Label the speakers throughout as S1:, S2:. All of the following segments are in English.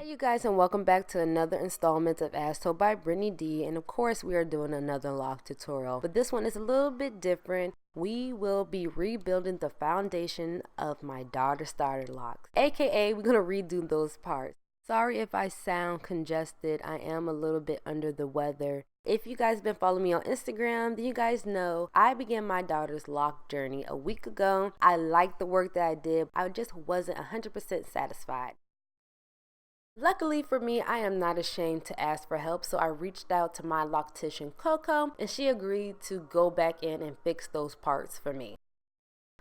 S1: Hey you guys, and welcome back to another installment of As Told by Brittany D. And of course we are doing another lock tutorial, but this one is a little bit different. We will be rebuilding the foundation of my daughter starter locks, aka we're gonna redo those parts. Sorry if I sound congested, I am a little bit under the weather. If you guys been following me on Instagram, then you guys know I began my daughter's lock journey a week ago. I liked the work that I did, I just wasn't 100% satisfied. Luckily for me, I am not ashamed to ask for help, so I reached out to my loctician Coco, and she agreed to go back in and fix those parts for me.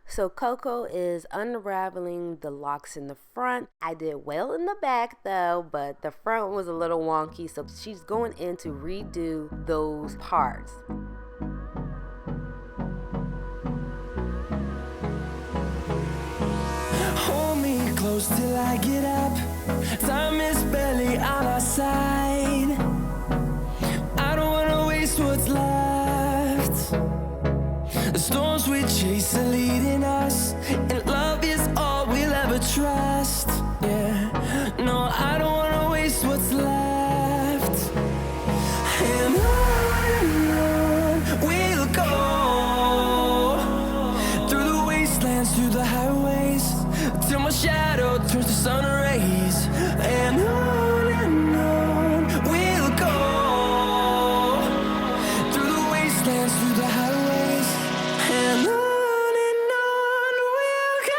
S1: So Coco is unraveling the locks in the front. I did well in the back though, but the front was a little wonky, so she's going in to redo those parts.
S2: Hold me close till I get up. Time is barely on our side. I don't wanna waste what's left. The storms we chase are leading us, and love is all we'll ever trust. Yeah, no, I don't wanna waste what's left. And on we'll go, through the wastelands, through the highways, till my shadow turns to sun rays. And on we'll go, through the wastelands, through the highways, and on we'll go.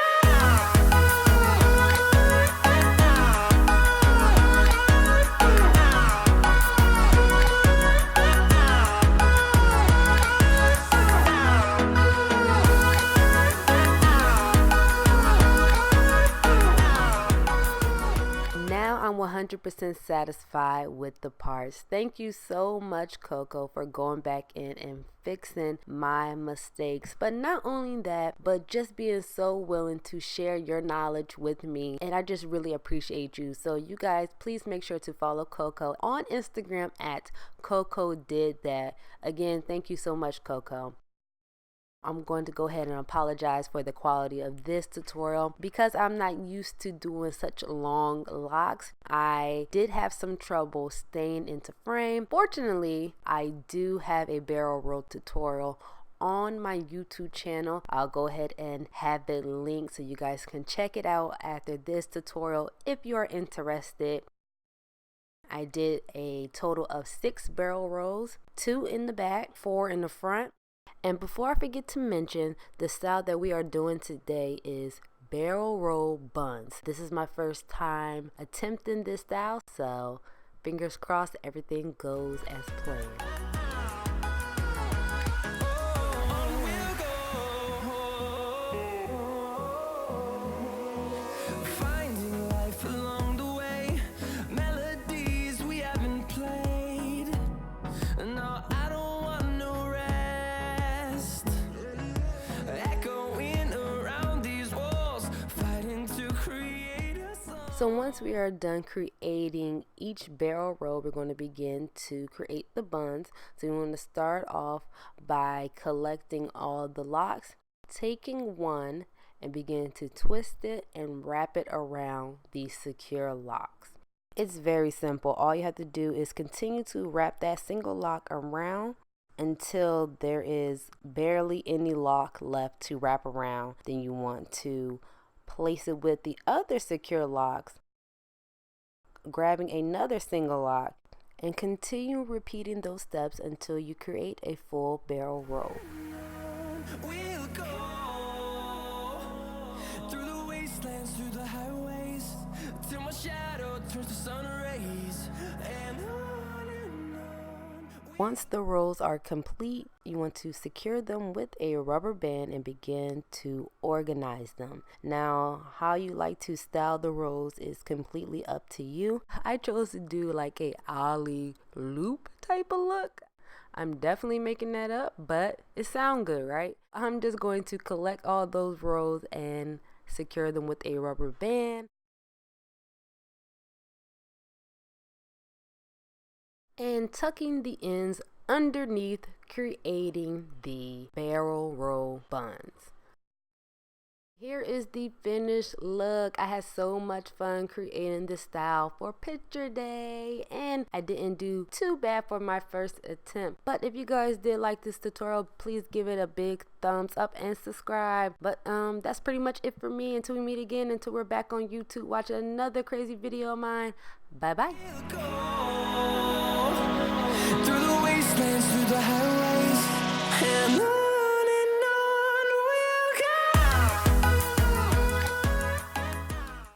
S1: Now I'm 100% satisfied with the parts. Thank you so much, Coco, for going back in and fixing my mistakes. But not only that, but just being so willing to share your knowledge with me. And I just really appreciate you. So you guys, please make sure to follow Coco on Instagram at cocodidthat. Again, thank you so much, Coco. I'm going to go ahead and apologize for the quality of this tutorial because I'm not used to doing such long locks. I did have some trouble staying into frame. Fortunately, I do have a barrel roll tutorial on my YouTube channel. I'll go ahead and have it linked so you guys can check it out after this tutorial if you are interested. I did a total of 6 barrel rolls, 2 in the back, 4 in the front. And before I forget to mention, the style that we are doing today is barrel roll buns. This is my first time attempting this style, so fingers crossed everything goes as planned.
S2: Finding life along the way, melodies we haven't played. No, I don't want no rest. Echoing around these walls, fighting to create a song.
S1: So once we are done creating each barrel roll, we're going to begin to create the buns. So we want to start off by collecting all the locks, taking one and begin to twist it and wrap it around the secure locks. It's very simple. All you have to do is continue to wrap that single lock around until there is barely any lock left to wrap around. Then you want to place it with the other secure locks, grabbing another single lock, and continue repeating those steps until you create a full barrel roll.
S2: We'll go through the wastelands, through the highways, till my shadow turns to sun rays. And on.
S1: Once the rolls are complete, you want to secure them with a rubber band and begin to organize them. Now, how you like to style the rolls is completely up to you. I chose to do like a ollie loop type of look. I'm definitely making that up, but it sounds good, right? I'm just going to collect all those rolls and secure them with a rubber band. And tucking the ends underneath, creating the barrel roll buns. Here is the finished look. I had so much fun creating this style for picture day, and I didn't do too bad for my first attempt. But if you guys did like this tutorial, please give it a big thumbs up and subscribe. But that's pretty much it for me. Until we meet again, until we're back on YouTube watching another crazy video of mine. Bye bye.
S2: Through the wastelands, through the highways.